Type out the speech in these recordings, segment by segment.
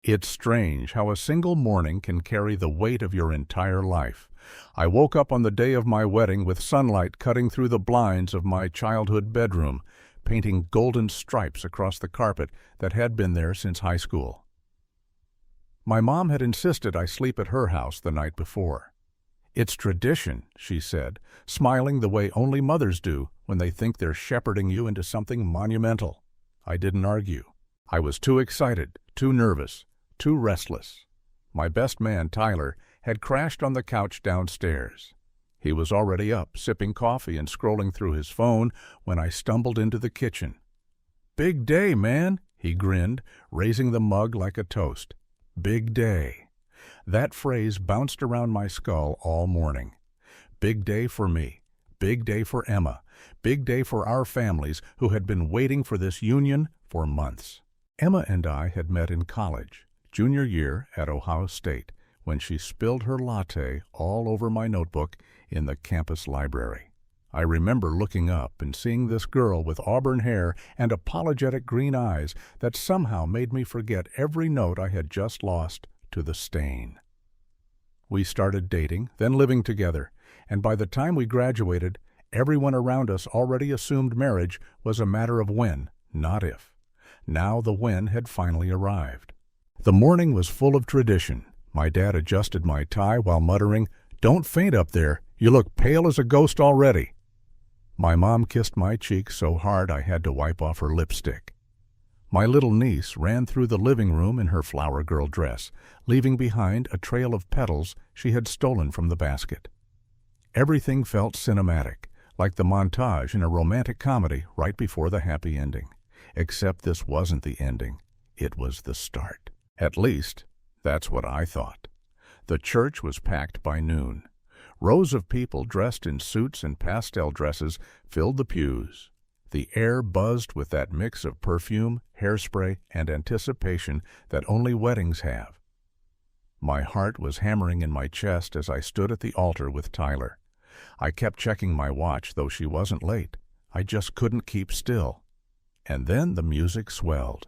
It's strange how a single morning can carry the weight of your entire life. I woke up on the day of my wedding with sunlight cutting through the blinds of my childhood bedroom, painting golden stripes across the carpet that had been there since high school. My mom had insisted I sleep at her house the night before. "It's tradition," she said, smiling the way only mothers do when they think they're shepherding you into something monumental. I didn't argue. I was too excited, too nervous, too restless. My best man, Tyler, had crashed on the couch downstairs. He was already up, sipping coffee and scrolling through his phone when I stumbled into the kitchen. "Big day, man," he grinned, raising the mug like a toast. Big day. That phrase bounced around my skull all morning. Big day for me. Big day for Emma. Big day for our families who had been waiting for this union for months. Emma and I had met in college, junior year at Ohio State, when she spilled her latte all over my notebook in the campus library. I remember looking up and seeing this girl with auburn hair and apologetic green eyes that somehow made me forget every note I had just lost to the stain. We started dating, then living together, and by the time we graduated, everyone around us already assumed marriage was a matter of when, not if. Now the when had finally arrived. The morning was full of tradition. My dad adjusted my tie while muttering, "Don't faint up there. You look pale as a ghost already." My mom kissed my cheek so hard I had to wipe off her lipstick. My little niece ran through the living room in her flower girl dress, leaving behind a trail of petals she had stolen from the basket. Everything felt cinematic, like the montage in a romantic comedy right before the happy ending. Except this wasn't the ending. It was the start. At least, that's what I thought. The church was packed by noon. Rows of people dressed in suits and pastel dresses filled the pews. The air buzzed with that mix of perfume, hairspray, and anticipation that only weddings have. My heart was hammering in my chest as I stood at the altar with Tyler. I kept checking my watch, though she wasn't late. I just couldn't keep still. And then the music swelled.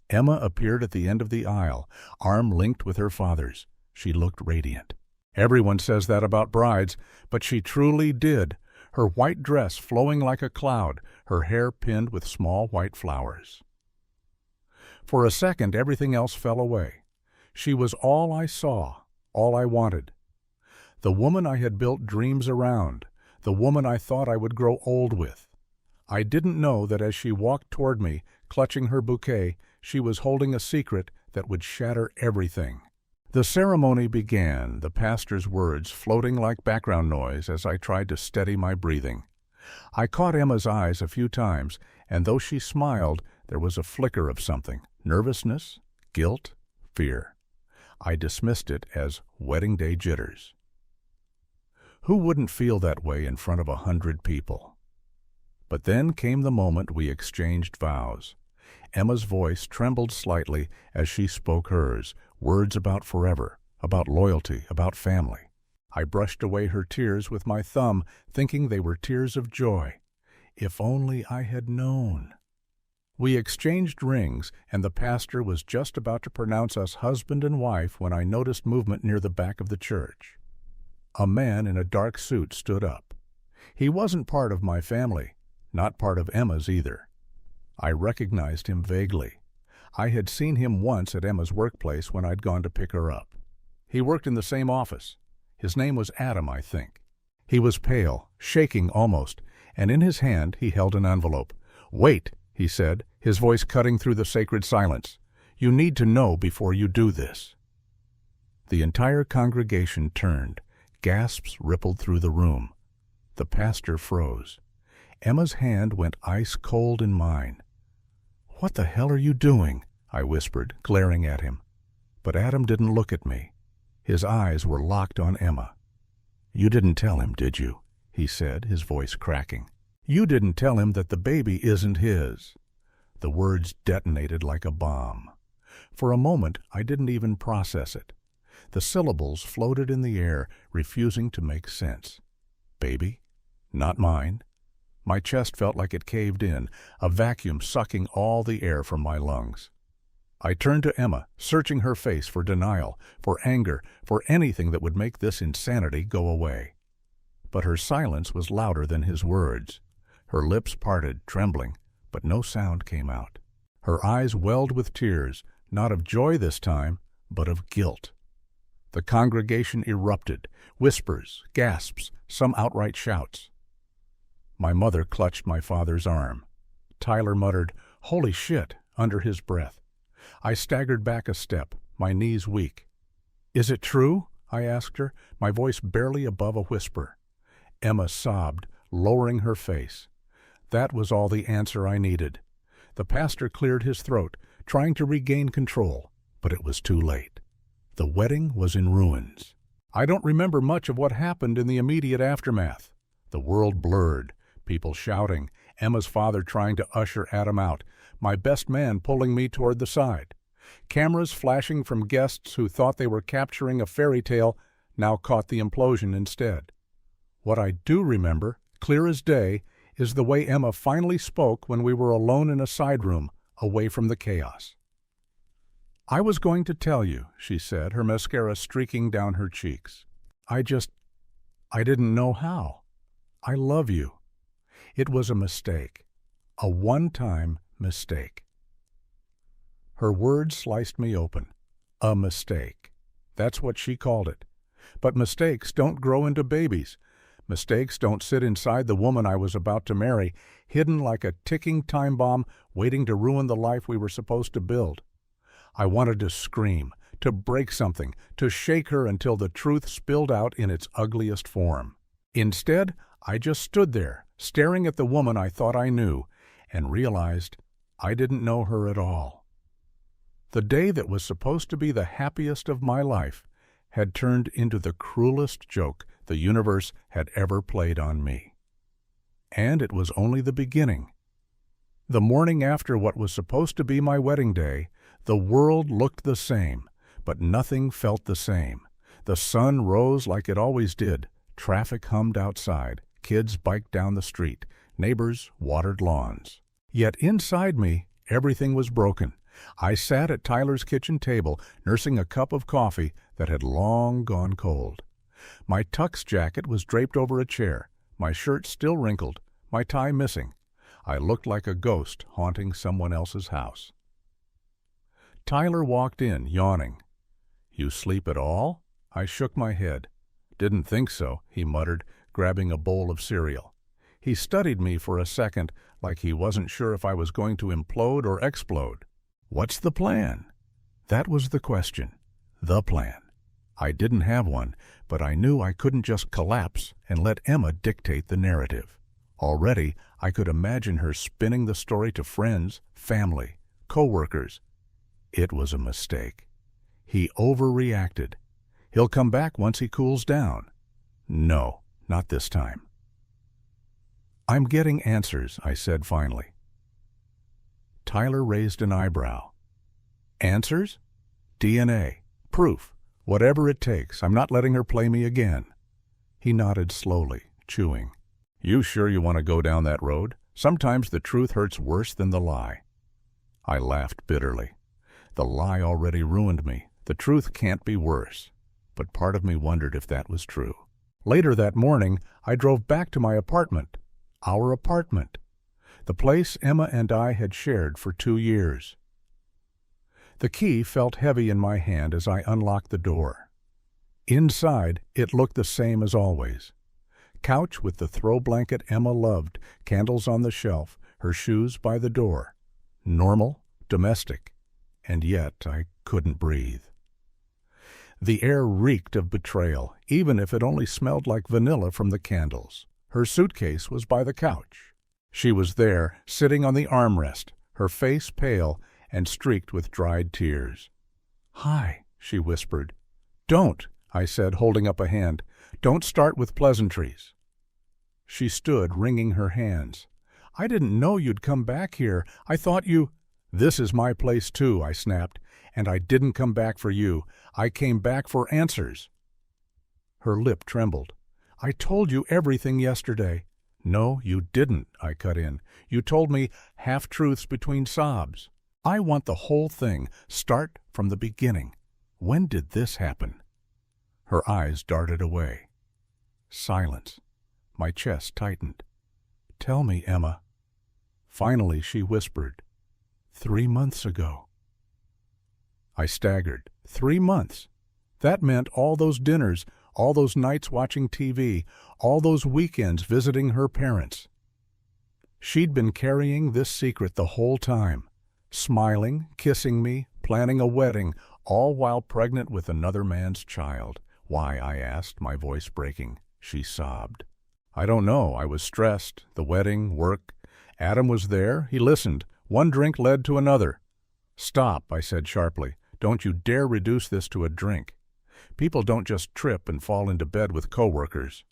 Emma appeared at the end of the aisle, arm linked with her father's. She looked radiant. Everyone says that about brides, but she truly did. Her white dress flowing like a cloud, her hair pinned with small white flowers. For a second, everything else fell away. She was all I saw, all I wanted. The woman I had built dreams around, the woman I thought I would grow old with. I didn't know that as she walked toward me, clutching her bouquet, she was holding a secret that would shatter everything. The ceremony began, the pastor's words floating like background noise as I tried to steady my breathing. I caught Emma's eyes a few times, and though she smiled, there was a flicker of something, nervousness, guilt, fear. I dismissed it as wedding day jitters. Who wouldn't feel that way in front of 100 people? But then came the moment we exchanged vows. Emma's voice trembled slightly as she spoke hers, words about forever, about loyalty, about family. I brushed away her tears with my thumb, thinking they were tears of joy. If only I had known. We exchanged rings, and the pastor was just about to pronounce us husband and wife when I noticed movement near the back of the church. A man in a dark suit stood up. He wasn't part of my family, not part of Emma's either. I recognized him vaguely. I had seen him once at Emma's workplace when I'd gone to pick her up. He worked in the same office. His name was Adam, I think. He was pale, shaking almost, and in his hand he held an envelope. "Wait," he said, his voice cutting through the sacred silence. "You need to know before you do this." The entire congregation turned. Gasps rippled through the room. The pastor froze. Emma's hand went ice cold in mine. "What the hell are you doing?" I whispered, glaring at him. But Adam didn't look at me. His eyes were locked on Emma. "You didn't tell him, did you?" he said, his voice cracking. "You didn't tell him that the baby isn't his." The words detonated like a bomb. For a moment, I didn't even process it. The syllables floated in the air, refusing to make sense. Baby? Not mine. My chest felt like it caved in, a vacuum sucking all the air from my lungs. I turned to Emma, searching her face for denial, for anger, for anything that would make this insanity go away. But her silence was louder than his words. Her lips parted, trembling, but no sound came out. Her eyes welled with tears, not of joy this time, but of guilt. The congregation erupted, whispers, gasps, some outright shouts. My mother clutched my father's arm. Tyler muttered, "Holy shit," under his breath. I staggered back a step, my knees weak. "Is it true?" I asked her, my voice barely above a whisper. Emma sobbed, lowering her face. That was all the answer I needed. The pastor cleared his throat, trying to regain control, but it was too late. The wedding was in ruins. I don't remember much of what happened in the immediate aftermath. The world blurred, people shouting, Emma's father trying to usher Adam out, my best man pulling me toward the side. Cameras flashing from guests who thought they were capturing a fairy tale now caught the implosion instead. What I do remember, clear as day, is the way Emma finally spoke when we were alone in a side room, away from the chaos. "I was going to tell you," she said, her mascara streaking down her cheeks. I didn't know how. I love you. It was a mistake. A one-time mistake." Her words sliced me open. A mistake. That's what she called it. But mistakes don't grow into babies. Mistakes don't sit inside the woman I was about to marry, hidden like a ticking time bomb waiting to ruin the life we were supposed to build. I wanted to scream, to break something, to shake her until the truth spilled out in its ugliest form. Instead, I just stood there, staring at the woman I thought I knew, and realized I didn't know her at all. The day that was supposed to be the happiest of my life had turned into the cruelest joke the universe had ever played on me. And it was only the beginning. The morning after what was supposed to be my wedding day, the world looked the same, but nothing felt the same. The sun rose like it always did, traffic hummed outside, kids biked down the street, neighbors watered lawns. Yet inside me, everything was broken. I sat at Tyler's kitchen table, nursing a cup of coffee that had long gone cold. My tux jacket was draped over a chair, my shirt still wrinkled, my tie missing. I looked like a ghost haunting someone else's house. Tyler walked in, yawning. "You sleep at all?" I shook my head. "Didn't think so," he muttered, grabbing a bowl of cereal. He studied me for a second, like he wasn't sure if I was going to implode or explode. "What's the plan?" That was the question. The plan. I didn't have one, but I knew I couldn't just collapse and let Emma dictate the narrative. Already, I could imagine her spinning the story to friends, family, co-workers. It was a mistake. He overreacted. He'll come back once he cools down. No, not this time. "I'm getting answers," I said finally. Tyler raised an eyebrow. "Answers? DNA. Proof. Whatever it takes. I'm not letting her play me again." He nodded slowly, chewing. "You sure you want to go down that road? Sometimes the truth hurts worse than the lie." I laughed bitterly. The lie already ruined me. The truth can't be worse. But part of me wondered if that was true. Later that morning, I drove back to my apartment. Our apartment. The place Emma and I had shared for 2 years. The key felt heavy in my hand as I unlocked the door. Inside, it looked the same as always. Couch with the throw blanket Emma loved, candles on the shelf, her shoes by the door. Normal, domestic, and yet I couldn't breathe. The air reeked of betrayal, even if it only smelled like vanilla from the candles. Her suitcase was by the couch. She was there, sitting on the armrest, her face pale and streaked with dried tears. "Hi," she whispered. "Don't," I said, holding up a hand. "Don't start with pleasantries." She stood, wringing her hands. "I didn't know you'd come back here. I thought you—" "This is my place too," I snapped, "and I didn't come back for you. I came back for answers." Her lip trembled. "I told you everything yesterday." "No, you didn't," I cut in. "You told me half-truths between sobs." I want the whole thing. Start from the beginning. When did this happen? Her eyes darted away. Silence. My chest tightened. Tell me, Emma. Finally, she whispered, 3 months ago. I staggered. 3 months? That meant all those dinners, all those nights watching TV, all those weekends visiting her parents. She'd been carrying this secret the whole time, smiling, kissing me, planning a wedding, all while pregnant with another man's child. Why, I asked, my voice breaking. She sobbed. I don't know. I was stressed. The wedding, work. Adam was there. He listened. One drink led to another. Stop, I said sharply. Don't you dare reduce this to a drink. People don't just trip and fall into bed with coworkers.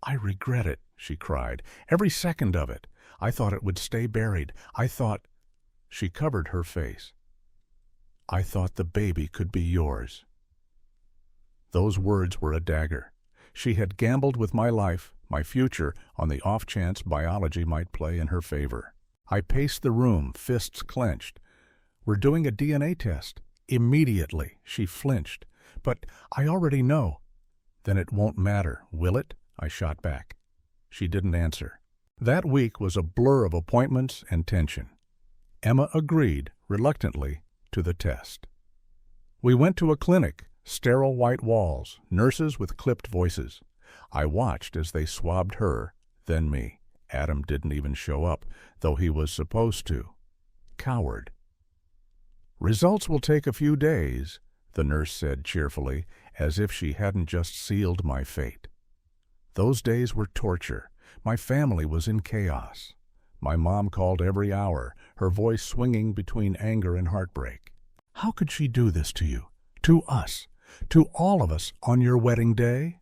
I regret it, she cried. Every second of it. I thought it would stay buried. I thought... She covered her face. I thought the baby could be yours. Those words were a dagger. She had gambled with my life, my future, on the off chance biology might play in her favor. I paced the room, fists clenched. We're doing a DNA test. Immediately, she flinched. But I already know. Then it won't matter, will it? I shot back. She didn't answer. That week was a blur of appointments and tension. Emma agreed, reluctantly, to the test. We went to a clinic, sterile white walls, nurses with clipped voices. I watched as they swabbed her, then me. Adam didn't even show up, though he was supposed to. Coward. Results will take a few days, the nurse said cheerfully, as if she hadn't just sealed my fate. Those days were torture. My family was in chaos. My mom called every hour, her voice swinging between anger and heartbreak. How could she do this to you? To us? To all of us on your wedding day?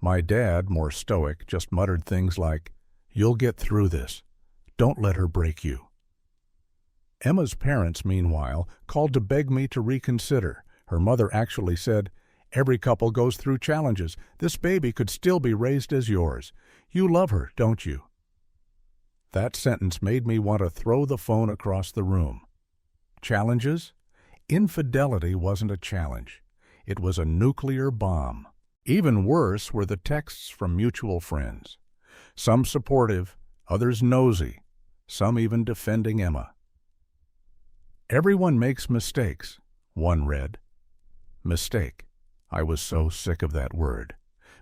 My dad, more stoic, just muttered things like, "You'll get through this. Don't let her break you." Emma's parents, meanwhile, called to beg me to reconsider. Her mother actually said, "Every couple goes through challenges. This baby could still be raised as yours. You love her, don't you?" That sentence made me want to throw the phone across the room. Challenges? Infidelity wasn't a challenge. It was a nuclear bomb. Even worse were the texts from mutual friends. Some supportive, others nosy, some even defending Emma. "Everyone makes mistakes," one read. Mistake. I was so sick of that word.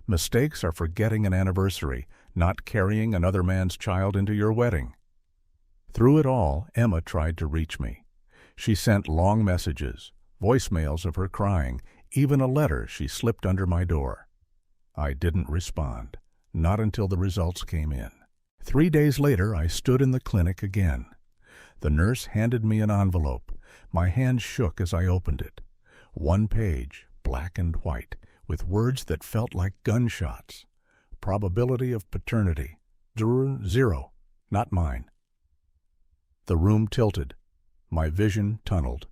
Mistakes are forgetting an anniversary, not carrying another man's child into your wedding. Through it all, Emma tried to reach me. She sent long messages, voicemails of her crying, even a letter she slipped under my door. I didn't respond, not until the results came in. 3 days later, I stood in the clinic again. The nurse handed me an envelope. My hand shook as I opened it. 1 page, black and white, with words that felt like gunshots. Probability of paternity. 0, not mine. The room tilted. My vision tunneled.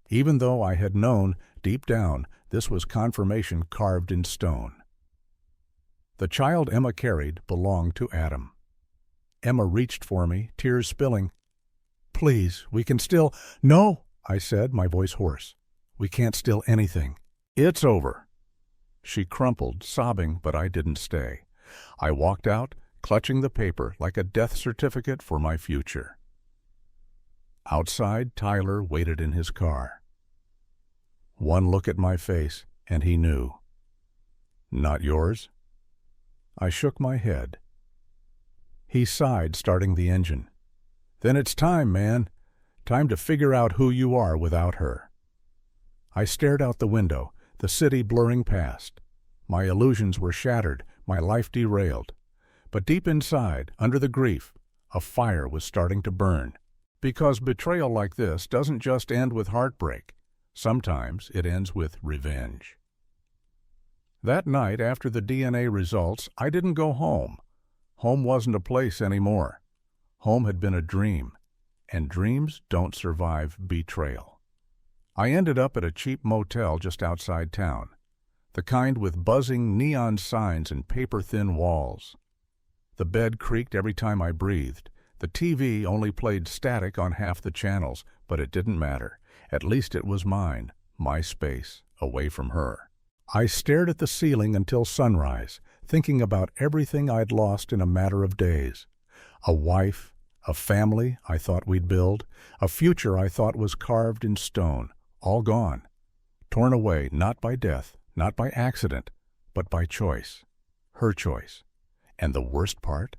Even though I had known, deep down, this was confirmation carved in stone. The child Emma carried belonged to Adam. Emma reached for me, tears spilling. "Please, we can still—" "No," I said, my voice hoarse. "We can't still anything. It's over." She crumpled, sobbing, but I didn't stay. I walked out, clutching the paper like a death certificate for my future. Outside, Tyler waited in his car. One look at my face, and he knew. "Not yours?" I shook my head. He sighed, starting the engine. "Then it's time, man. Time to figure out who you are without her." I stared out the window, the city blurring past. My illusions were shattered, my life derailed. But deep inside, under the grief, a fire was starting to burn. Because betrayal like this doesn't just end with heartbreak. Sometimes it ends with revenge. That night, after the DNA results, I didn't go home. Home wasn't a place anymore. Home had been a dream, and dreams don't survive betrayal. I ended up at a cheap motel just outside town, the kind with buzzing neon signs and paper-thin walls. The bed creaked every time I breathed. The TV only played static on half the channels, but it didn't matter. At least it was mine, my space, away from her. I stared at the ceiling until sunrise, thinking about everything I'd lost in a matter of days. A wife, a family I thought we'd build, a future I thought was carved in stone, all gone. Torn away not by death, not by accident, but by choice. Her choice. And the worst part?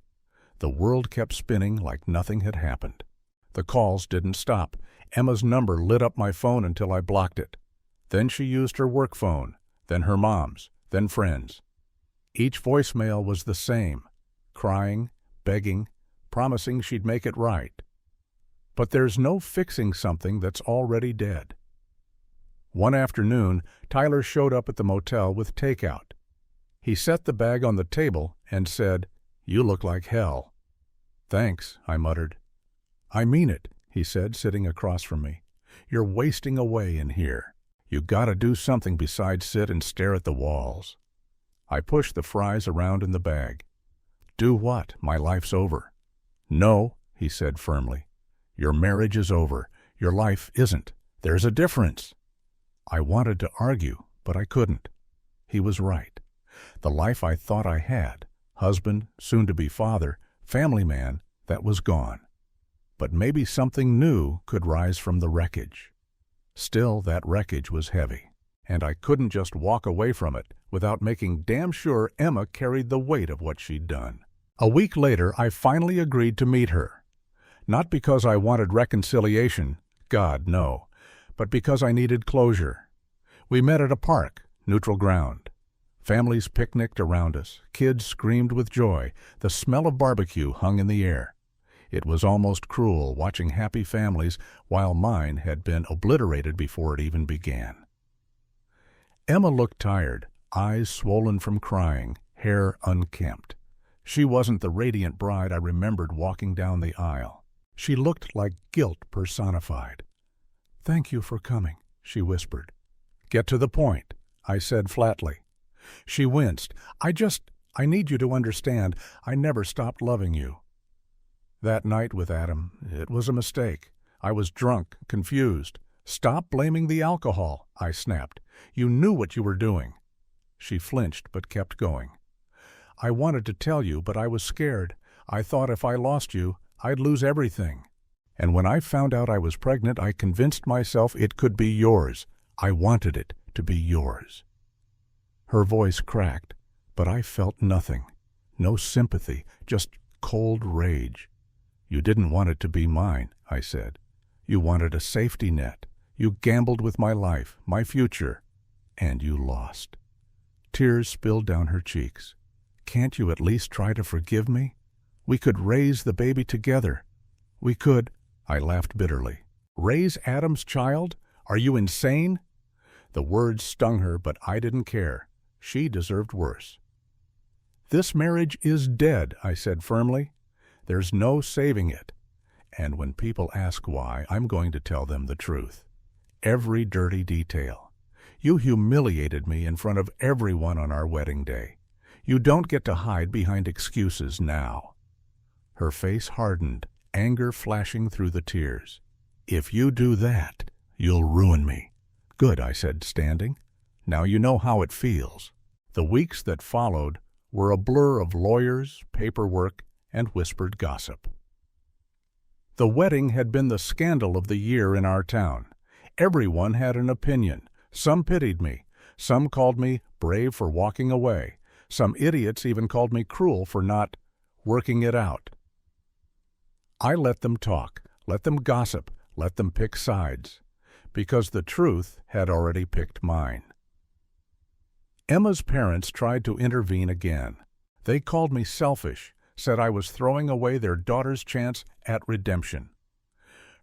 The world kept spinning like nothing had happened. The calls didn't stop. Emma's number lit up my phone until I blocked it. Then she used her work phone, then her mom's, then friends. Each voicemail was the same, crying, begging, promising she'd make it right. But there's no fixing something that's already dead. One afternoon, Tyler showed up at the motel with takeout. He set the bag on the table and said, "You look like hell." "Thanks," I muttered. "I mean it," he said, sitting across from me. "You're wasting away in here. You gotta do something besides sit and stare at the walls." I pushed the fries around in the bag. "Do what? My life's over." "No," he said firmly. "Your marriage is over. Your life isn't. There's a difference." I wanted to argue, but I couldn't. He was right. The life I thought I had, husband, soon-to-be father, family man, that was gone. But maybe something new could rise from the wreckage. Still, that wreckage was heavy, and I couldn't just walk away from it without making damn sure Emma carried the weight of what she'd done. A week later, I finally agreed to meet her. Not because I wanted reconciliation, God, no, but because I needed closure. We met at a park, neutral ground. Families picnicked around us, kids screamed with joy, the smell of barbecue hung in the air. It was almost cruel watching happy families while mine had been obliterated before it even began. Emma looked tired, eyes swollen from crying, hair unkempt. She wasn't the radiant bride I remembered walking down the aisle. She looked like guilt personified. "Thank you for coming," she whispered. "Get to the point," I said flatly. She winced. I need you to understand, I never stopped loving you." That night with Adam, it was a mistake. I was drunk, confused. "Stop blaming the alcohol," I snapped. "You knew what you were doing." She flinched but kept going. "I wanted to tell you, but I was scared. I thought if I lost you, I'd lose everything. And when I found out I was pregnant, I convinced myself it could be yours. I wanted it to be yours." Her voice cracked, but I felt nothing. No sympathy, just cold rage. "You didn't want it to be mine," I said. "You wanted a safety net. You gambled with my life, my future, and you lost." Tears spilled down her cheeks. "Can't you at least try to forgive me? We could raise the baby together. We could—" I laughed bitterly. "Raise Adam's child? Are you insane?" The words stung her, but I didn't care. She deserved worse. "This marriage is dead," I said firmly. "There's no saving it. And when people ask why, I'm going to tell them the truth. Every dirty detail. You humiliated me in front of everyone on our wedding day. You don't get to hide behind excuses now." Her face hardened, anger flashing through the tears. "If you do that, you'll ruin me." "Good," I said, standing. "Now you know how it feels." The weeks that followed were a blur of lawyers, paperwork, and whispered gossip. The wedding had been the scandal of the year in our town. Everyone had an opinion. Some pitied me. Some called me brave for walking away. Some idiots even called me cruel for not working it out. I let them talk, let them gossip, let them pick sides, because the truth had already picked mine. Emma's parents tried to intervene again. They called me selfish, said I was throwing away their daughter's chance at redemption.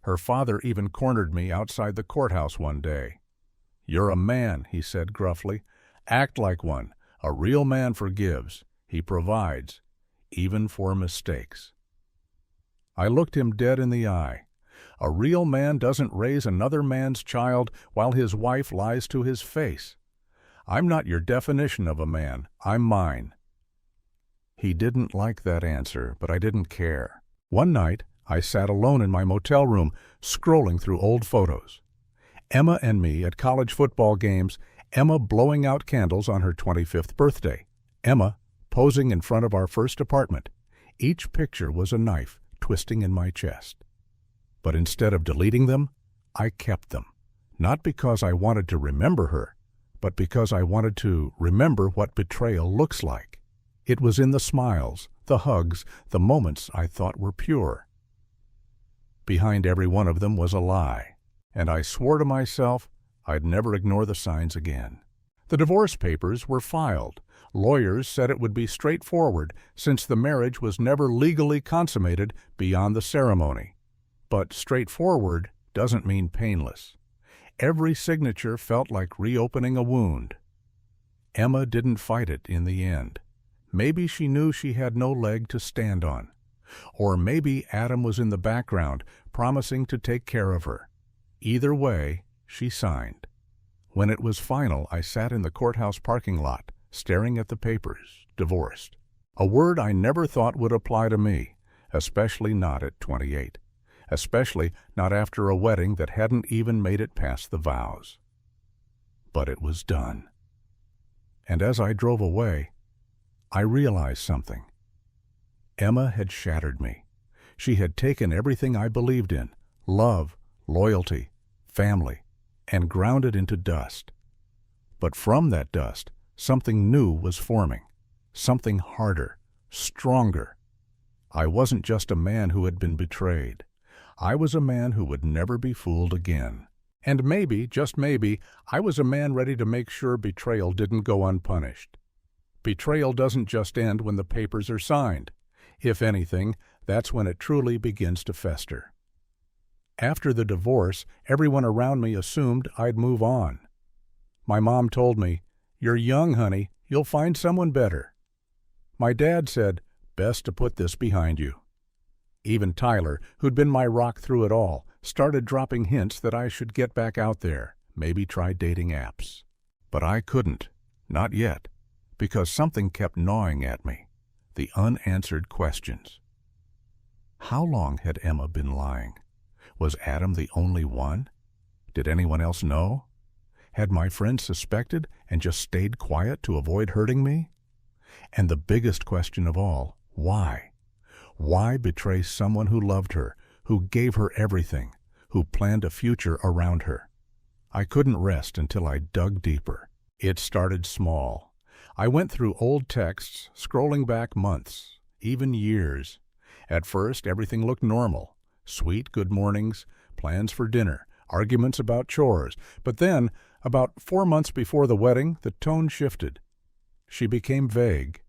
Her father even cornered me outside the courthouse one day. "You're a man," he said gruffly. "Act like one. A real man forgives. He provides, even for mistakes." I looked him dead in the eye. A real man doesn't raise another man's child while his wife lies to his face. I'm not your definition of a man. I'm mine. He didn't like that answer, but I didn't care. One night, I sat alone in my motel room, scrolling through old photos. Emma and me at college football games, Emma blowing out candles on her 25th birthday, Emma posing in front of our first apartment. Each picture was a knife twisting in my chest. But instead of deleting them, I kept them. Not because I wanted to remember her, but because I wanted to remember what betrayal looks like. It was in the smiles, the hugs, the moments I thought were pure. Behind every one of them was a lie, and I swore to myself I'd never ignore the signs again. The divorce papers were filed. Lawyers said it would be straightforward since the marriage was never legally consummated beyond the ceremony. But straightforward doesn't mean painless. Every signature felt like reopening a wound. Emma didn't fight it in the end. Maybe she knew she had no leg to stand on. Or maybe Adam was in the background, promising to take care of her. Either way, she signed. When it was final, I sat in the courthouse parking lot, staring at the papers, divorced. A word I never thought would apply to me, especially not at 28. Especially not after a wedding that hadn't even made it past the vows. But it was done. And as I drove away, I realized something. Emma had shattered me. She had taken everything I believed in, love, loyalty, family, and ground it into dust. But from that dust, something new was forming, something harder, stronger. I wasn't just a man who had been betrayed. I was a man who would never be fooled again. And maybe, just maybe, I was a man ready to make sure betrayal didn't go unpunished. Betrayal doesn't just end when the papers are signed. If anything, that's when it truly begins to fester. After the divorce, everyone around me assumed I'd move on. My mom told me, "You're young, honey. You'll find someone better." My dad said, "Best to put this behind you." Even Tyler, who'd been my rock through it all, started dropping hints that I should get back out there, maybe try dating apps. But I couldn't, not yet, because something kept gnawing at me, the unanswered questions. How long had Emma been lying? Was Adam the only one? Did anyone else know? Had my friends suspected and just stayed quiet to avoid hurting me? And the biggest question of all, why? Why betray someone who loved her, who gave her everything, who planned a future around her? I couldn't rest until I dug deeper. It started small. I went through old texts, scrolling back months, even years. At first, everything looked normal. Sweet good mornings, plans for dinner, arguments about chores. But then, about 4 months before the wedding, the tone shifted. She became vague.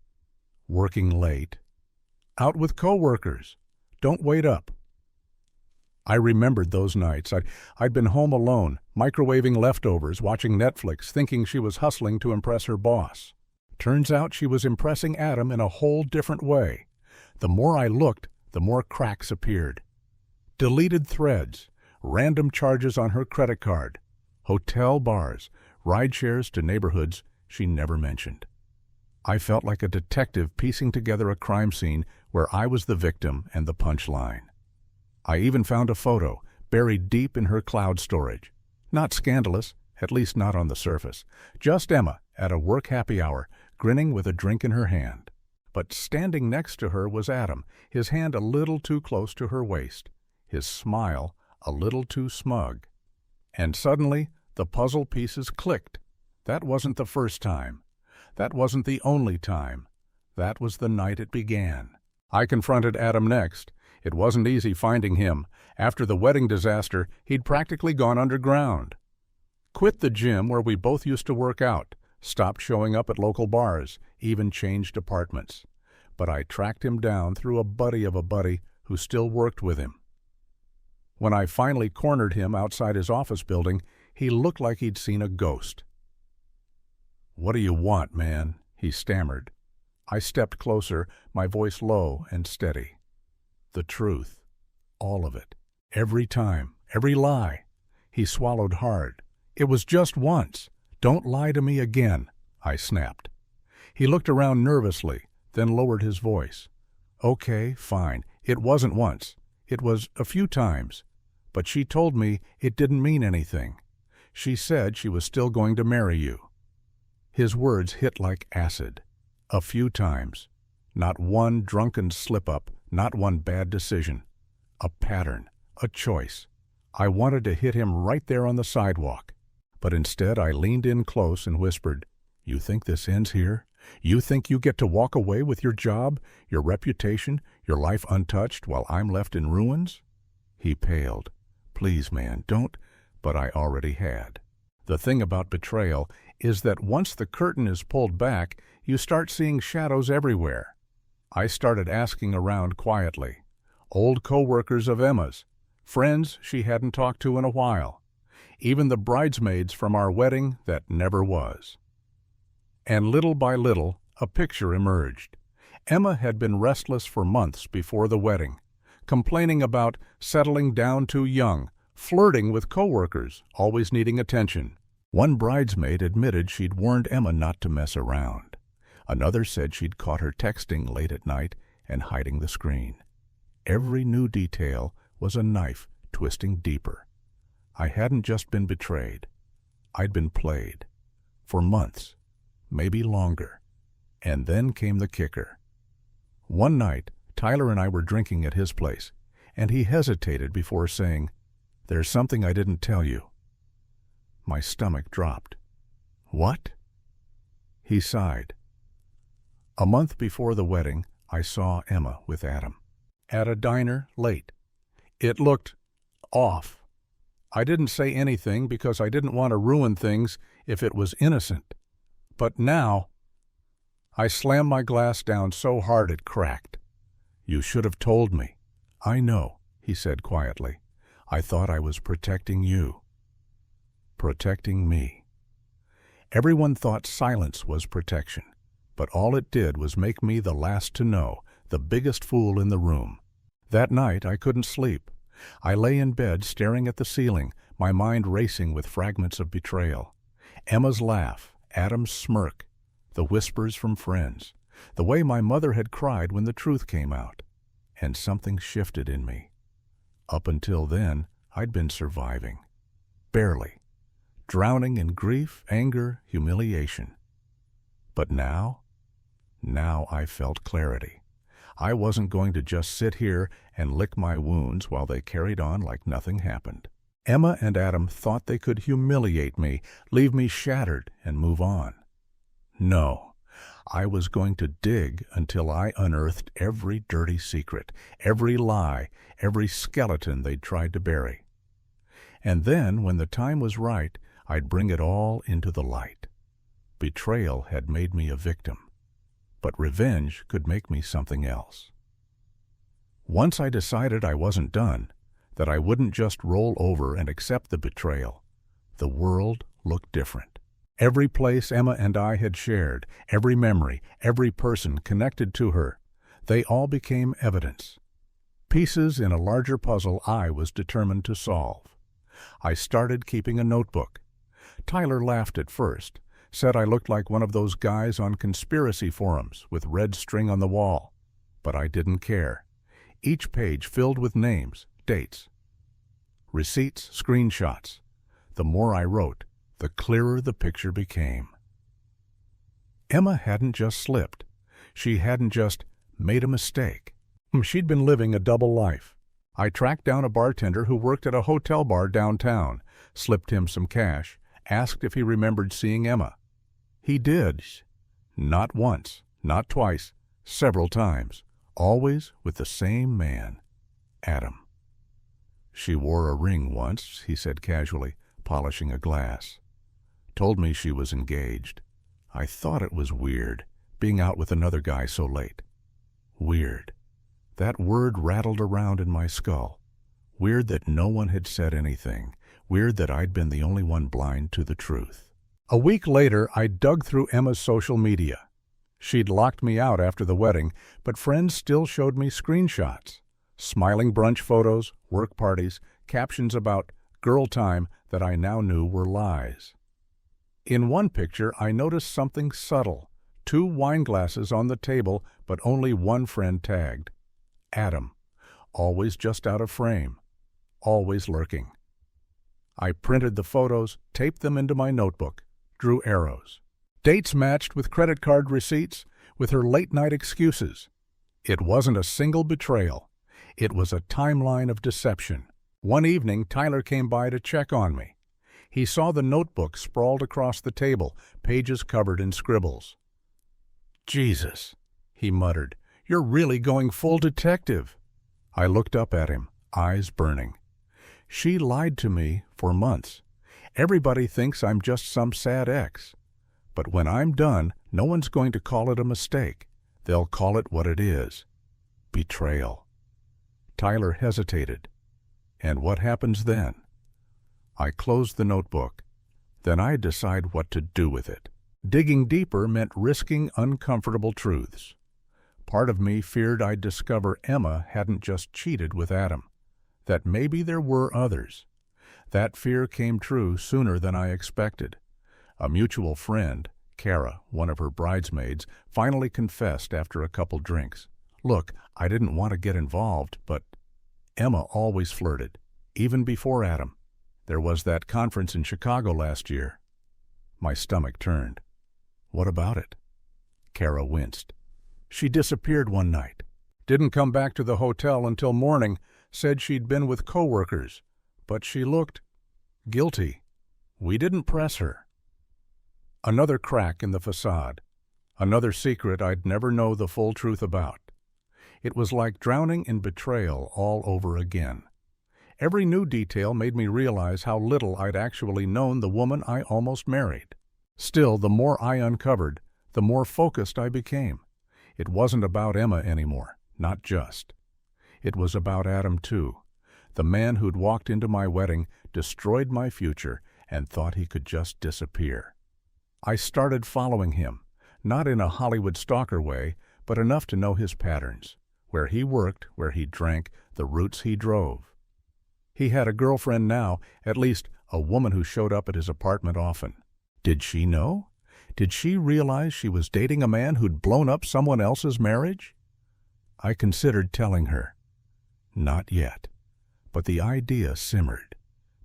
Working late. Out with coworkers. Don't wait up. I remembered those nights. I'd been home alone, microwaving leftovers, watching Netflix, thinking she was hustling to impress her boss. Turns out she was impressing Adam in a whole different way. The more I looked, the more cracks appeared. Deleted threads, random charges on her credit card, hotel bars, ride shares to neighborhoods she never mentioned. I felt like a detective piecing together a crime scene where I was the victim and the punchline. I even found a photo buried deep in her cloud storage. Not scandalous, at least not on the surface. Just Emma at a work happy hour, grinning with a drink in her hand. But standing next to her was Adam, his hand a little too close to her waist, his smile a little too smug. And suddenly, the puzzle pieces clicked. That wasn't the first time. That wasn't the only time. That was the night it began. I confronted Adam next. It wasn't easy finding him. After the wedding disaster, he'd practically gone underground. Quit the gym where we both used to work out, stopped showing up at local bars, even changed apartments. But I tracked him down through a buddy of a buddy who still worked with him. When I finally cornered him outside his office building, he looked like he'd seen a ghost. "What do you want, man?" he stammered. I stepped closer, my voice low and steady. The truth. All of it. Every time. Every lie. He swallowed hard. "It was just once. Don't lie to me again," I snapped. He looked around nervously, then lowered his voice. "Okay, fine. It wasn't once. It was a few times. But she told me it didn't mean anything. She said she was still going to marry you. His words hit like acid. A few times. Not one drunken slip-up, not one bad decision. A pattern, a choice. I wanted to hit him right there on the sidewalk. But instead I leaned in close and whispered, "You think this ends here? You think you get to walk away with your job, your reputation, your life untouched while I'm left in ruins?" He paled. "Please, man, don't," but I already had. The thing about betrayal is that once the curtain is pulled back, you start seeing shadows everywhere. I started asking around quietly. Old co-workers of Emma's, friends she hadn't talked to in a while, even the bridesmaids from our wedding that never was. And little by little, a picture emerged. Emma had been restless for months before the wedding, complaining about settling down too young, flirting with coworkers, always needing attention. One bridesmaid admitted she'd warned Emma not to mess around. Another said she'd caught her texting late at night and hiding the screen. Every new detail was a knife twisting deeper. I hadn't just been betrayed. I'd been played. For months, maybe longer. And then came the kicker. One night, Tyler and I were drinking at his place, and he hesitated before saying, "There's something I didn't tell you." My stomach dropped. "What?" He sighed. A month before the wedding, I saw Emma with Adam. At a diner, late. It looked off. I didn't say anything because I didn't want to ruin things if it was innocent. But now, I slammed my glass down so hard it cracked. "You should have told me." "I know," he said quietly. "I thought I was protecting you." Protecting me. Everyone thought silence was protection, but all it did was make me the last to know, the biggest fool in the room. That night I couldn't sleep. I lay in bed staring at the ceiling, my mind racing with fragments of betrayal. Emma's laugh, Adam's smirk, the whispers from friends, the way my mother had cried when the truth came out. And something shifted in me. Up until then, I'd been surviving. Barely. Drowning in grief, anger, humiliation. But now I felt clarity. I wasn't going to just sit here and lick my wounds while they carried on like nothing happened. Emma and Adam thought they could humiliate me, leave me shattered, and move on. No, I was going to dig until I unearthed every dirty secret, every lie, every skeleton they'd tried to bury. And then, when the time was right, I'd bring it all into the light. Betrayal had made me a victim, but revenge could make me something else. Once I decided I wasn't done, that I wouldn't just roll over and accept the betrayal, the world looked different. Every place Emma and I had shared, every memory, every person connected to her, they all became evidence. Pieces in a larger puzzle I was determined to solve. I started keeping a notebook. Tyler laughed at first, said I looked like one of those guys on conspiracy forums with red string on the wall. But I didn't care. Each page filled with names, dates, receipts, screenshots. The more I wrote, the clearer the picture became. Emma hadn't just slipped. She hadn't just made a mistake. She'd been living a double life. I tracked down a bartender who worked at a hotel bar downtown, slipped him some cash, asked if he remembered seeing Emma. He did. Not once, not twice, several times, always with the same man, Adam. "She wore a ring once," he said casually, polishing a glass. "Told me she was engaged. I thought it was weird, being out with another guy so late." Weird. That word rattled around in my skull. Weird that no one had said anything. Weird that I'd been the only one blind to the truth. A week later, I dug through Emma's social media. She'd locked me out after the wedding, but friends still showed me screenshots. Smiling brunch photos, work parties, captions about girl time that I now knew were lies. In one picture, I noticed something subtle. 2 wine glasses on the table, but only one friend tagged. Adam. always just out of frame, always lurking. I printed the photos, taped them into my notebook, drew arrows. Dates matched with credit card receipts, with her late-night excuses. It wasn't a single betrayal. It was a timeline of deception. One evening, Tyler came by to check on me. He saw the notebook sprawled across the table, pages covered in scribbles. "Jesus," he muttered, "you're really going full detective." I looked up at him, eyes burning. She lied to me for months. Everybody thinks I'm just some sad ex. But when I'm done, no one's going to call it a mistake. They'll call it what it is: betrayal. Tyler hesitated. And what happens then? I closed the notebook. Then I'd decide what to do with it. Digging deeper meant risking uncomfortable truths. Part of me feared I'd discover Emma hadn't just cheated with Adam, that maybe there were others. That fear came true sooner than I expected. A mutual friend, Kara, one of her bridesmaids, finally confessed after a couple drinks. Look, I didn't want to get involved, but Emma always flirted, even before Adam. There was that conference in Chicago last year. My stomach turned. What about it? Kara winced. She disappeared one night. Didn't come back to the hotel until morning, said she'd been with coworkers, but she looked guilty. We didn't press her. Another crack in the facade. Another secret I'd never know the full truth about. It was like drowning in betrayal all over again. Every new detail made me realize how little I'd actually known the woman I almost married. Still, the more I uncovered, the more focused I became. It wasn't about Emma anymore, not just. It was about Adam too, the man who'd walked into my wedding, destroyed my future, and thought he could just disappear. I started following him, not in a Hollywood stalker way, but enough to know his patterns, where he worked, where he drank, the routes he drove. He had a girlfriend now, at least a woman who showed up at his apartment often. Did she know? Did she realize she was dating a man who'd blown up someone else's marriage? I considered telling her. Not yet. But the idea simmered,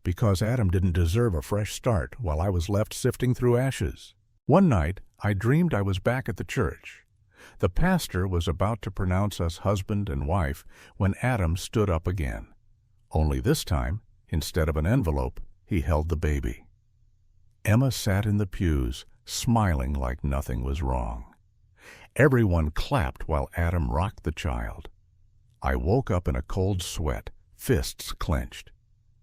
because Adam didn't deserve a fresh start while I was left sifting through ashes. One night, I dreamed I was back at the church. The pastor was about to pronounce us husband and wife when Adam stood up again. Only this time, instead of an envelope, he held the baby. Emma sat in the pews, smiling like nothing was wrong. Everyone clapped while Adam rocked the child. I woke up in a cold sweat, fists clenched.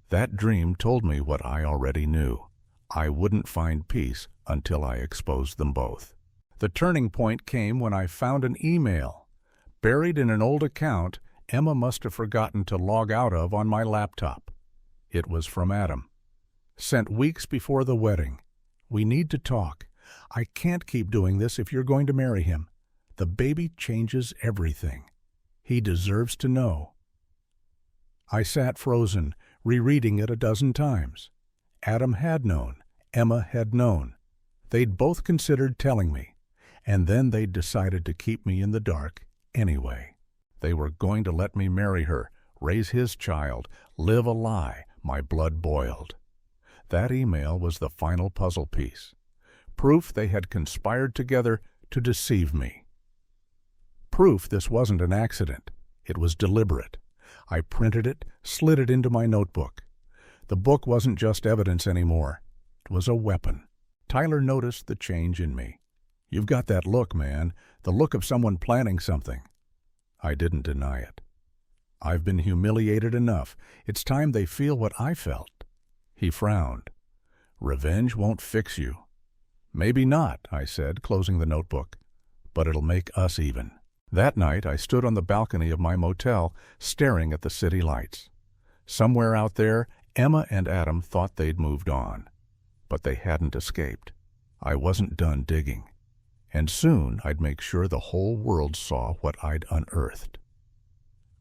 That dream told me what I already knew. I wouldn't find peace until I exposed them both. The turning point came when I found an email. Buried in an old account Emma must have forgotten to log out of on my laptop. It was from Adam. Sent weeks before the wedding. "We need to talk. I can't keep doing this if you're going to marry him. The baby changes everything. He deserves to know." I sat frozen, rereading it a dozen times. Adam had known. Emma had known. They'd both considered telling me, and then they'd decided to keep me in the dark anyway. They were going to let me marry her, raise his child, live a lie. My blood boiled. That email was the final puzzle piece. Proof they had conspired together to deceive me. Proof this wasn't an accident. It was deliberate. I printed it, slid it into my notebook. The book wasn't just evidence anymore. It was a weapon. Tyler noticed the change in me. "You've got that look, man, the look of someone planning something." I didn't deny it. "I've been humiliated enough. It's time they feel what I felt." He frowned. "Revenge won't fix you." "Maybe not," I said, closing the notebook. "But it'll make us even." That night I stood on the balcony of my motel, staring at the city lights. Somewhere out there, Emma and Adam thought they'd moved on. But they hadn't escaped. I wasn't done digging. And soon I'd make sure the whole world saw what I'd unearthed.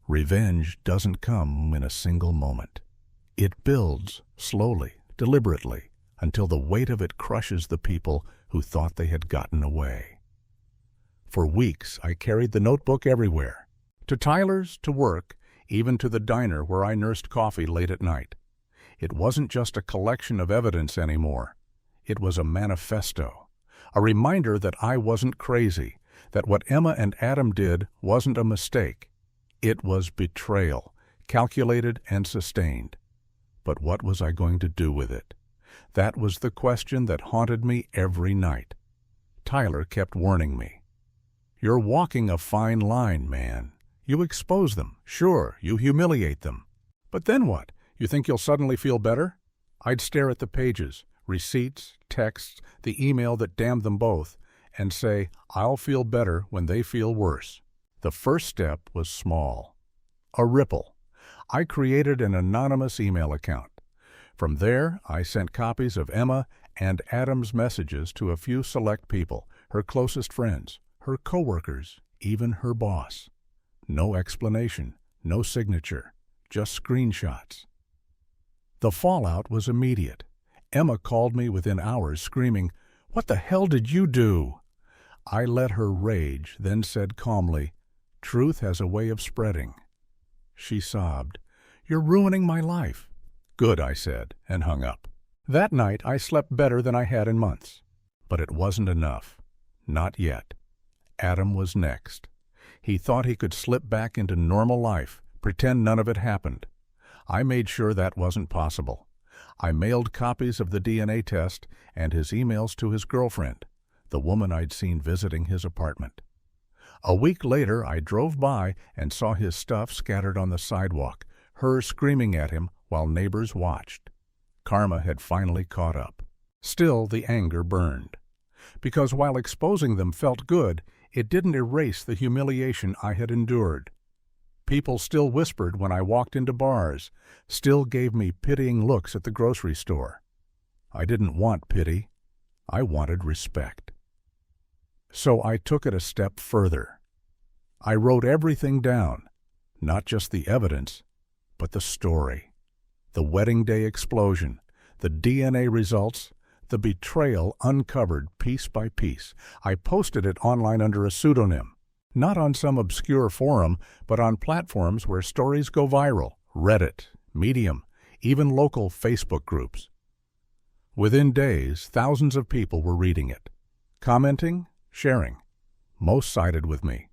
Revenge doesn't come in a single moment. It builds, slowly, deliberately, until the weight of it crushes the people who thought they had gotten away. For weeks I carried the notebook everywhere. To Tyler's, to work, even to the diner where I nursed coffee late at night. It wasn't just a collection of evidence anymore. It was a manifesto, a reminder that I wasn't crazy, that what Emma and Adam did wasn't a mistake. It was betrayal, calculated and sustained. But what was I going to do with it? That was the question that haunted me every night. Tyler kept warning me. You're walking a fine line, man. You expose them. Sure, you humiliate them. But then what? You think you'll suddenly feel better? I'd stare at the pages, receipts, texts, the email that damned them both, and say, I'll feel better when they feel worse. The first step was small. A ripple. I created an anonymous email account. From there, I sent copies of Emma and Adam's messages to a few select people, her closest friends, her coworkers, even her boss. No explanation, no signature, just screenshots. The fallout was immediate. Emma called me within hours, screaming, "What the hell did you do?" I let her rage, then said calmly, "Truth has a way of spreading." She sobbed, "You're ruining my life." "Good," I said, and hung up. That night I slept better than I had in months. But it wasn't enough. Not yet. Adam was next. He thought he could slip back into normal life, pretend none of it happened. I made sure that wasn't possible. I mailed copies of the DNA test and his emails to his girlfriend, the woman I'd seen visiting his apartment. A week later, I drove by and saw his stuff scattered on the sidewalk, her screaming at him while neighbors watched. Karma had finally caught up. Still, the anger burned. Because while exposing them felt good, it didn't erase the humiliation I had endured. People still whispered when I walked into bars, still gave me pitying looks at the grocery store. I didn't want pity. I wanted respect. So I took it a step further. I wrote everything down, not just the evidence, but the story. The wedding day explosion, the DNA results, the betrayal uncovered piece by piece. I posted it online under a pseudonym. Not on some obscure forum, but on platforms where stories go viral, Reddit, Medium, even local Facebook groups. Within days, thousands of people were reading it, commenting, sharing. Most sided with me.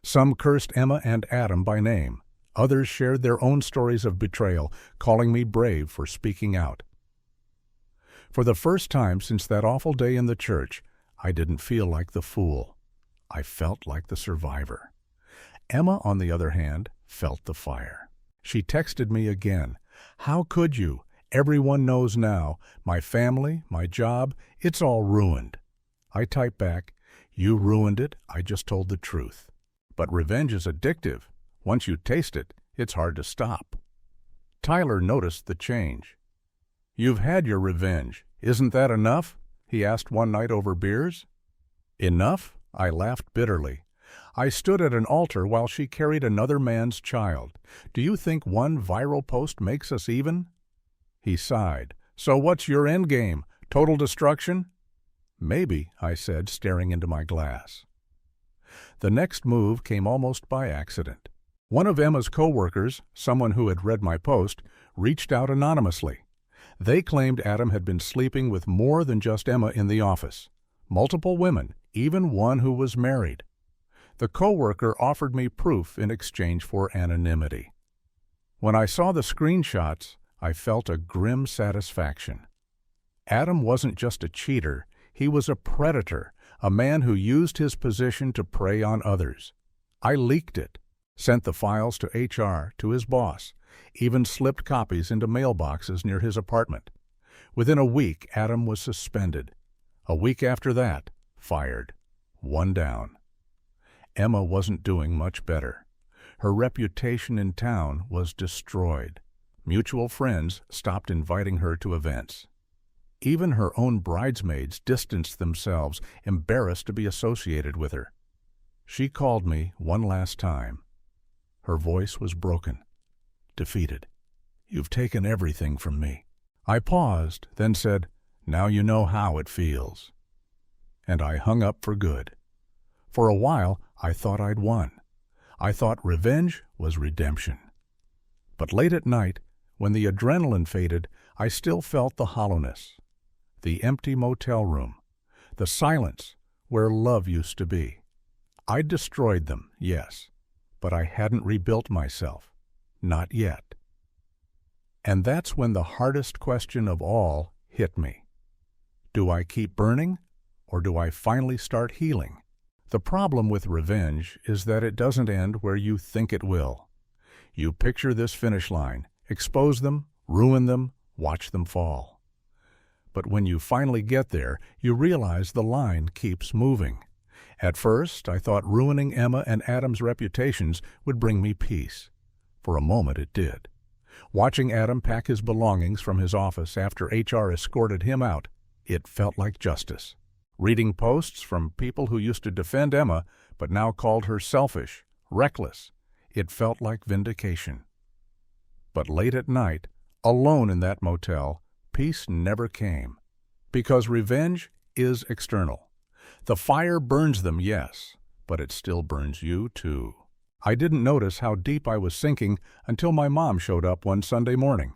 Some cursed Emma and Adam by name. Others shared their own stories of betrayal, calling me brave for speaking out. For the first time since that awful day in the church, I didn't feel like the fool. I felt like the survivor. Emma, on the other hand, felt the fire. She texted me again. "How could you? Everyone knows now. My family, my job, it's all ruined." I typed back, "You ruined it. I just told the truth." But revenge is addictive. Once you taste it, it's hard to stop. Tyler noticed the change. "You've had your revenge. Isn't that enough?" he asked one night over beers. Enough? I laughed bitterly. I stood at an altar while she carried another man's child. "Do you think one viral post makes us even?" He sighed. "So what's your end game? Total destruction?" "Maybe," I said, staring into my glass. The next move came almost by accident. One of Emma's co-workers, someone who had read my post, reached out anonymously. They claimed Adam had been sleeping with more than just Emma in the office. Multiple women, even one who was married. The co-worker offered me proof in exchange for anonymity. When I saw the screenshots, I felt a grim satisfaction. Adam wasn't just a cheater, he was a predator, a man who used his position to prey on others. I leaked it, sent the files to HR, to his boss, even slipped copies into mailboxes near his apartment. Within a week, Adam was suspended. A week after that, fired. One down. Emma wasn't doing much better. Her reputation in town was destroyed. Mutual friends stopped inviting her to events. Even her own bridesmaids distanced themselves, embarrassed to be associated with her. She called me one last time. Her voice was broken, defeated. "You've taken everything from me." I paused, then said, "Now you know how it feels." And I hung up for good. For a while, I thought I'd won. I thought revenge was redemption. But late at night, when the adrenaline faded, I still felt the hollowness. The empty motel room. The silence where love used to be. I'd destroyed them, yes, but I hadn't rebuilt myself. Not yet. And that's when the hardest question of all hit me. Do I keep burning, or do I finally start healing? The problem with revenge is that it doesn't end where you think it will. You picture this finish line, expose them, ruin them, watch them fall. But when you finally get there, you realize the line keeps moving. At first, I thought ruining Emma and Adam's reputations would bring me peace. For a moment it did. Watching Adam pack his belongings from his office after HR escorted him out, it felt like justice. Reading posts from people who used to defend Emma but now called her selfish, reckless, it felt like vindication. But late at night, alone in that motel, peace never came. Because revenge is external. The fire burns them, yes, but it still burns you too. I didn't notice how deep I was sinking until my mom showed up one Sunday morning.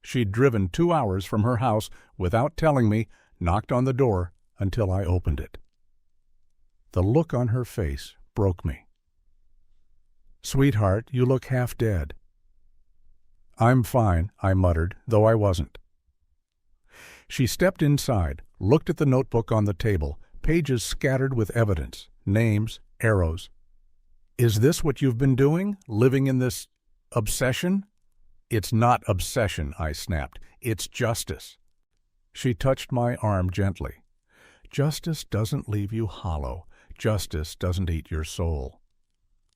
She'd driven 2 hours from her house without telling me, knocked on the door until I opened it. The look on her face broke me. "Sweetheart, you look half dead." "I'm fine," I muttered, though I wasn't. She stepped inside, looked at the notebook on the table, pages scattered with evidence, names, arrows. "Is this what you've been doing, living in this obsession?" "It's not obsession," I snapped. "It's justice." She touched my arm gently. Justice doesn't leave you hollow. Justice doesn't eat your soul.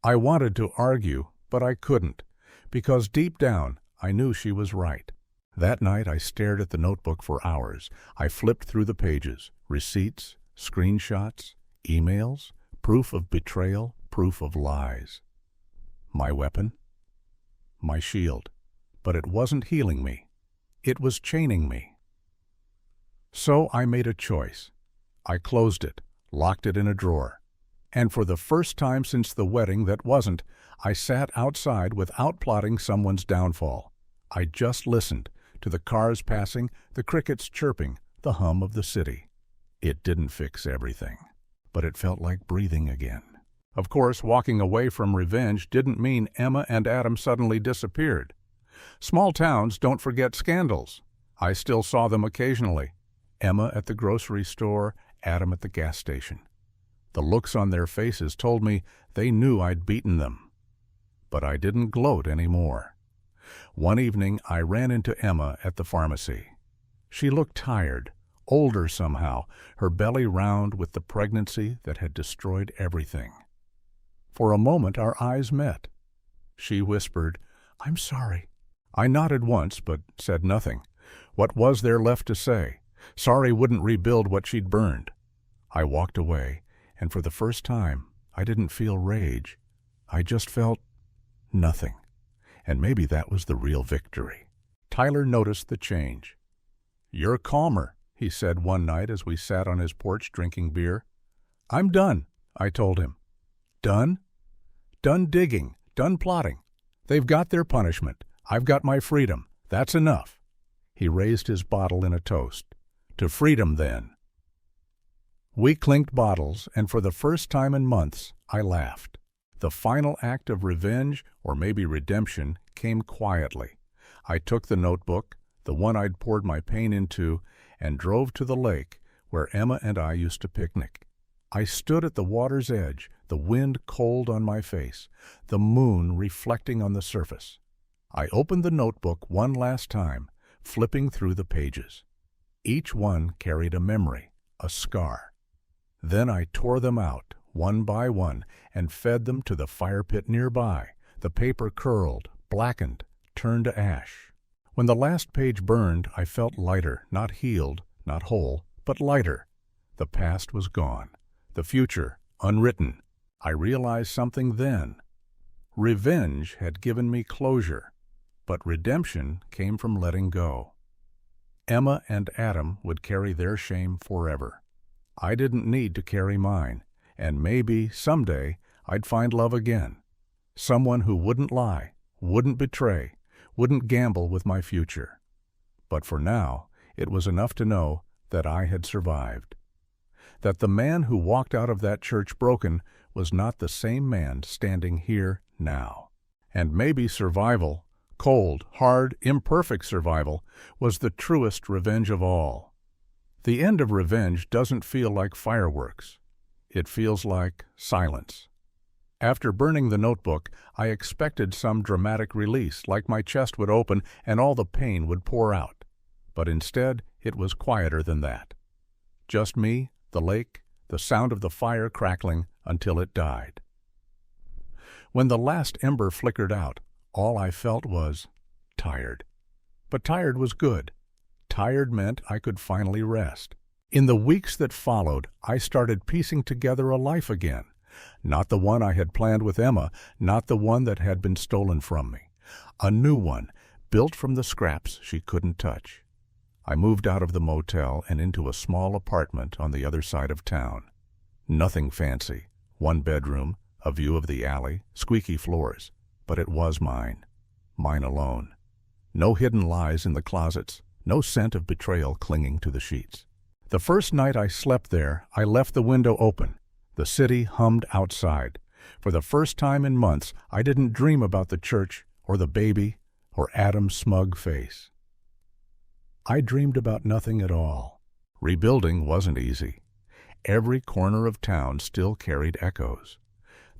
I wanted to argue, but I couldn't, because deep down I knew she was right. That night I stared at the notebook for hours. I flipped through the pages, receipts, screenshots, emails, proof of betrayal, proof of lies. My weapon? My shield. But it wasn't healing me. It was chaining me. So I made a choice. I closed it, locked it in a drawer. And for the first time since the wedding that wasn't, I sat outside without plotting someone's downfall. I just listened to the cars passing, the crickets chirping, the hum of the city. It didn't fix everything, but it felt like breathing again. Of course, walking away from revenge didn't mean Emma and Adam suddenly disappeared. Small towns don't forget scandals. I still saw them occasionally. Emma at the grocery store, Adam at the gas station. The looks on their faces told me they knew I'd beaten them. But I didn't gloat anymore. One evening I ran into Emma at the pharmacy. She looked tired, older somehow, her belly round with the pregnancy that had destroyed everything. For a moment our eyes met. She whispered, "I'm sorry." I nodded once, but said nothing. What was there left to say? Sorry wouldn't rebuild what she'd burned. I walked away, and for the first time, I didn't feel rage. I just felt nothing. And maybe that was the real victory. Tyler noticed the change. "You're calmer," he said one night as we sat on his porch drinking beer. "I'm done," I told him. "Done?" "Done digging, done plotting. They've got their punishment. I've got my freedom. That's enough." He raised his bottle in a toast. "To freedom, then." We clinked bottles, and for the first time in months, I laughed. The final act of revenge, or maybe redemption, came quietly. I took the notebook, the one I'd poured my pain into, and drove to the lake where Emma and I used to picnic. I stood at the water's edge, the wind cold on my face, the moon reflecting on the surface. I opened the notebook one last time, flipping through the pages. Each one carried a memory, a scar. Then I tore them out, one by one, and fed them to the fire pit nearby. The paper curled, blackened, turned to ash. When the last page burned, I felt lighter, not healed, not whole, but lighter. The past was gone. The future, unwritten. I realized something then. Revenge had given me closure, but redemption came from letting go. Emma and Adam would carry their shame forever. I didn't need to carry mine, and maybe, someday, I'd find love again. Someone who wouldn't lie, wouldn't betray, wouldn't gamble with my future. But for now, it was enough to know that I had survived. That the man who walked out of that church broken was not the same man standing here now. And maybe survival, cold, hard, imperfect survival, was the truest revenge of all. The end of revenge doesn't feel like fireworks. It feels like silence. After burning the notebook, I expected some dramatic release, like my chest would open and all the pain would pour out. But instead, it was quieter than that. Just me, the lake, the sound of the fire crackling until it died. When the last ember flickered out, all I felt was tired. But tired was good. Tired meant I could finally rest. In the weeks that followed, I started piecing together a life again. Not the one I had planned with Emma, not the one that had been stolen from me. A new one, built from the scraps she couldn't touch. I moved out of the motel and into a small apartment on the other side of town. Nothing fancy. One bedroom, a view of the alley, squeaky floors. But it was mine. Mine alone. No hidden lies in the closets. No scent of betrayal clinging to the sheets. The first night I slept there, I left the window open. The city hummed outside. For the first time in months, I didn't dream about the church or the baby or Adam's smug face. I dreamed about nothing at all. Rebuilding wasn't easy. Every corner of town still carried echoes.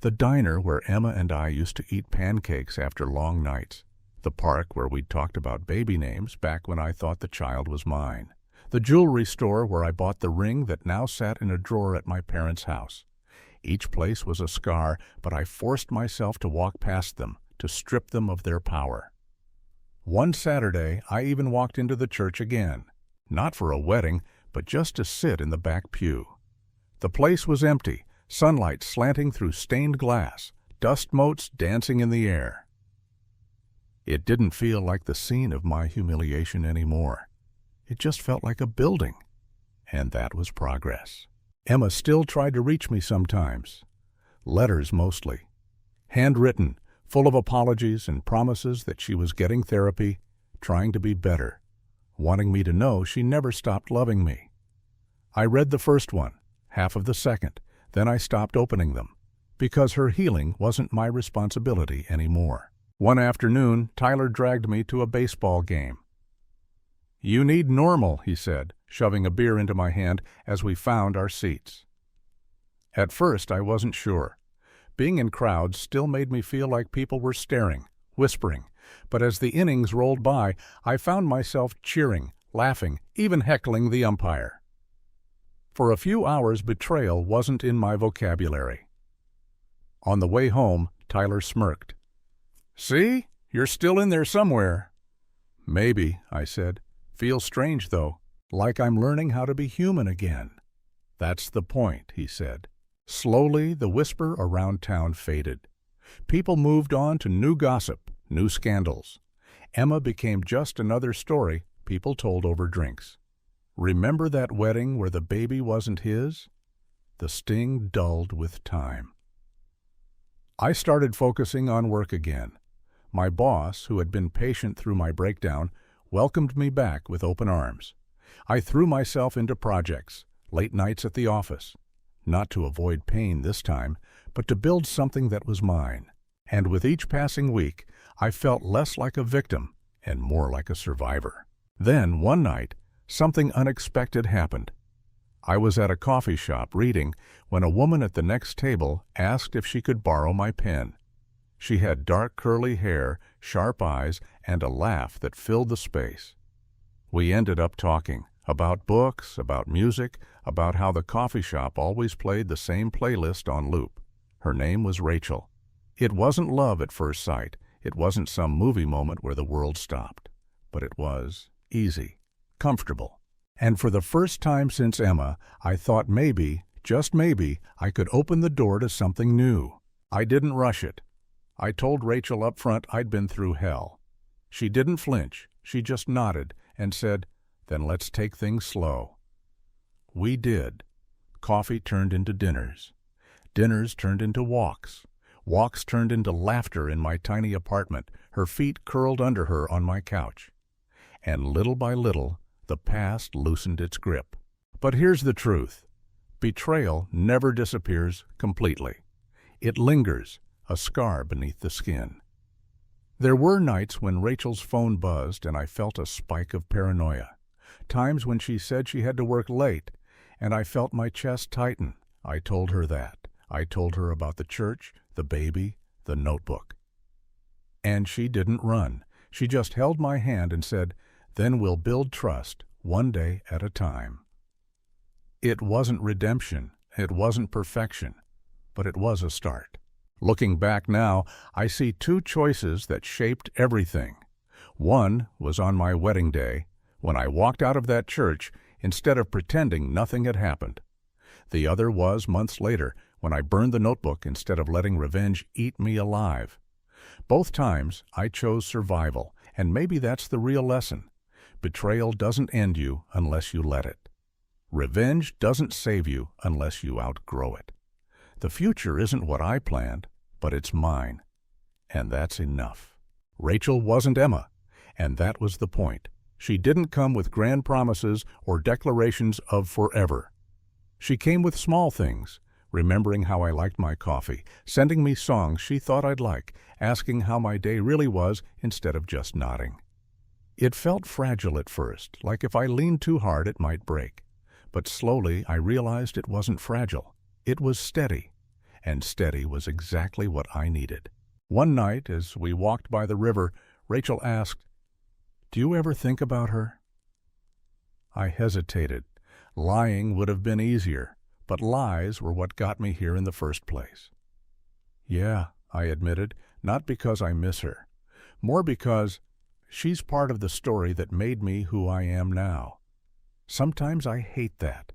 The diner where Emma and I used to eat pancakes after long nights. The park where we'd talked about baby names back when I thought the child was mine. The jewelry store where I bought the ring that now sat in a drawer at my parents' house. Each place was a scar, but I forced myself to walk past them, to strip them of their power. One Saturday, I even walked into the church again. Not for a wedding, but just to sit in the back pew. The place was empty, sunlight slanting through stained glass, dust motes dancing in the air. It didn't feel like the scene of my humiliation anymore. It just felt like a building. And that was progress. Emma still tried to reach me sometimes. Letters mostly. Handwritten, full of apologies and promises that she was getting therapy, trying to be better, wanting me to know she never stopped loving me. I read the first one, half of the second, then I stopped opening them, because her healing wasn't my responsibility anymore. One afternoon, Tyler dragged me to a baseball game. "You need normal," he said, shoving a beer into my hand as we found our seats. At first, I wasn't sure. Being in crowds still made me feel like people were staring, whispering, but as the innings rolled by, I found myself cheering, laughing, even heckling the umpire. For a few hours, betrayal wasn't in my vocabulary. On the way home, Tyler smirked. "See? You're still in there somewhere." "Maybe," I said. "Feels strange, though, like I'm learning how to be human again." "That's the point," he said. Slowly, the whisper around town faded. People moved on to new gossip, new scandals. Emma became just another story people told over drinks. Remember that wedding where the baby wasn't his? The sting dulled with time. I started focusing on work again. My boss, who had been patient through my breakdown, welcomed me back with open arms. I threw myself into projects, late nights at the office, not to avoid pain this time, but to build something that was mine. And with each passing week, I felt less like a victim and more like a survivor. Then, one night, something unexpected happened. I was at a coffee shop reading when a woman at the next table asked if she could borrow my pen. She had dark curly hair, sharp eyes, and a laugh that filled the space. We ended up talking about books, about music, about how the coffee shop always played the same playlist on loop. Her name was Rachel. It wasn't love at first sight. It wasn't some movie moment where the world stopped. But it was easy, comfortable. And for the first time since Emma, I thought maybe, just maybe, I could open the door to something new. I didn't rush it. I told Rachel up front I'd been through hell. She didn't flinch. She just nodded and said, "Then let's take things slow." We did. Coffee turned into dinners. Dinners turned into walks. Walks turned into laughter in my tiny apartment, her feet curled under her on my couch. And little by little, the past loosened its grip. But here's the truth. Betrayal never disappears completely. It lingers, a scar beneath the skin. There were nights when Rachel's phone buzzed and I felt a spike of paranoia. Times when she said she had to work late, and I felt my chest tighten. I told her that. I told her about the church, the baby, the notebook. And she didn't run. She just held my hand and said, "Then we'll build trust, one day at a time." It wasn't redemption, it wasn't perfection, but it was a start. Looking back now, I see two choices that shaped everything. One was on my wedding day, when I walked out of that church instead of pretending nothing had happened. The other was months later, when I burned the notebook instead of letting revenge eat me alive. Both times, I chose survival, and maybe that's the real lesson. Betrayal doesn't end you unless you let it. Revenge doesn't save you unless you outgrow it. The future isn't what I planned, but it's mine. And that's enough. Rachel wasn't Emma, and that was the point. She didn't come with grand promises or declarations of forever. She came with small things, remembering how I liked my coffee, sending me songs she thought I'd like, asking how my day really was instead of just nodding. It felt fragile at first, like if I leaned too hard it might break. But slowly I realized it wasn't fragile. It was steady, and steady was exactly what I needed. One night, as we walked by the river, Rachel asked, "Do you ever think about her?" I hesitated. Lying would have been easier, but lies were what got me here in the first place. "Yeah," I admitted, not because I miss her, more because she's part of the story that made me who I am now. Sometimes I hate that.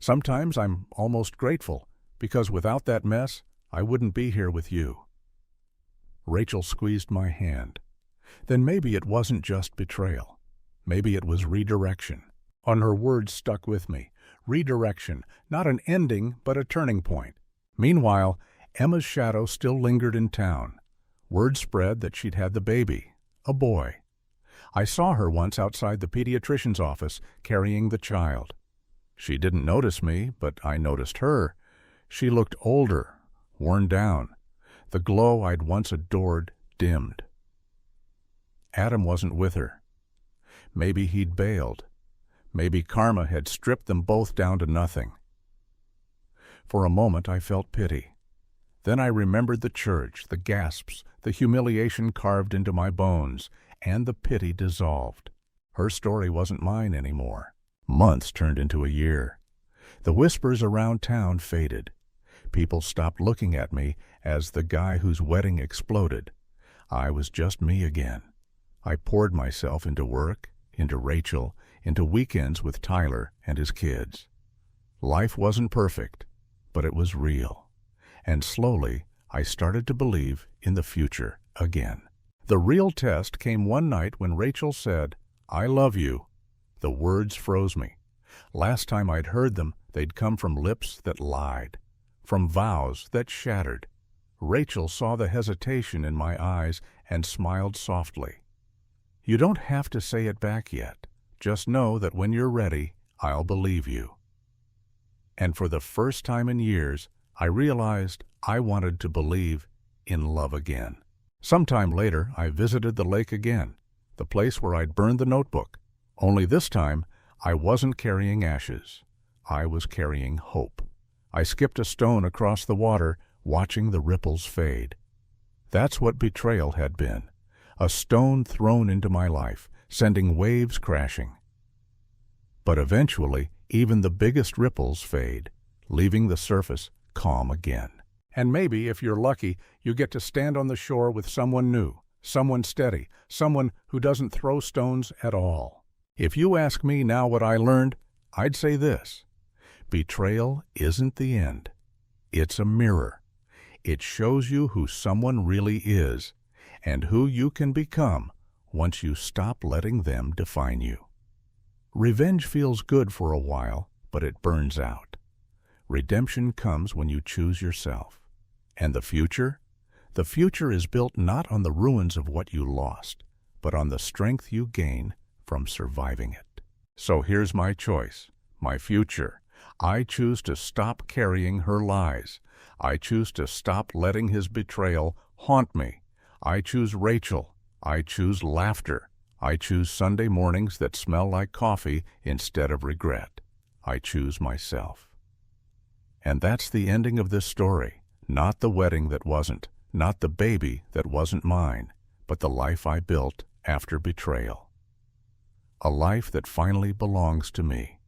Sometimes I'm almost grateful, because without that mess, I wouldn't be here with you. Rachel squeezed my hand. Then maybe it wasn't just betrayal. Maybe it was redirection. And her words stuck with me. Redirection, not an ending, but a turning point. Meanwhile, Emma's shadow still lingered in town. Word spread that she'd had the baby, a boy. I saw her once outside the pediatrician's office, carrying the child. She didn't notice me, but I noticed her. She looked older, worn down. The glow I'd once adored dimmed. Adam wasn't with her. Maybe he'd bailed. Maybe karma had stripped them both down to nothing. For a moment I felt pity. Then I remembered the church, the gasps, the humiliation carved into my bones, and the pity dissolved. Her story wasn't mine anymore. Months turned into a year. The whispers around town faded. People stopped looking at me as the guy whose wedding exploded. I was just me again. I poured myself into work, into Rachel, into weekends with Tyler and his kids. Life wasn't perfect, but it was real. And slowly, I started to believe in the future again. The real test came one night when Rachel said, "I love you." The words froze me. Last time I'd heard them, they'd come from lips that lied, from vows that shattered. Rachel saw the hesitation in my eyes and smiled softly. "You don't have to say it back yet. Just know that when you're ready, I'll believe you." And for the first time in years, I realized I wanted to believe in love again. Sometime later, I visited the lake again, the place where I'd burned the notebook. Only this time, I wasn't carrying ashes. I was carrying hope. I skipped a stone across the water, watching the ripples fade. That's what betrayal had been. A stone thrown into my life, sending waves crashing. But eventually, even the biggest ripples fade, leaving the surface calm again. And maybe, if you're lucky, you get to stand on the shore with someone new, someone steady, someone who doesn't throw stones at all. If you ask me now what I learned, I'd say this. Betrayal isn't the end. It's a mirror. It shows you who someone really is, and who you can become once you stop letting them define you. Revenge feels good for a while, but it burns out. Redemption comes when you choose yourself. And the future? The future is built not on the ruins of what you lost, but on the strength you gain from surviving it. So here's my choice, my future. I choose to stop carrying her lies. I choose to stop letting his betrayal haunt me. I choose Rachel. I choose laughter. I choose Sunday mornings that smell like coffee instead of regret. I choose myself. And that's the ending of this story. Not the wedding that wasn't, not the baby that wasn't mine, but the life I built after betrayal. A life that finally belongs to me.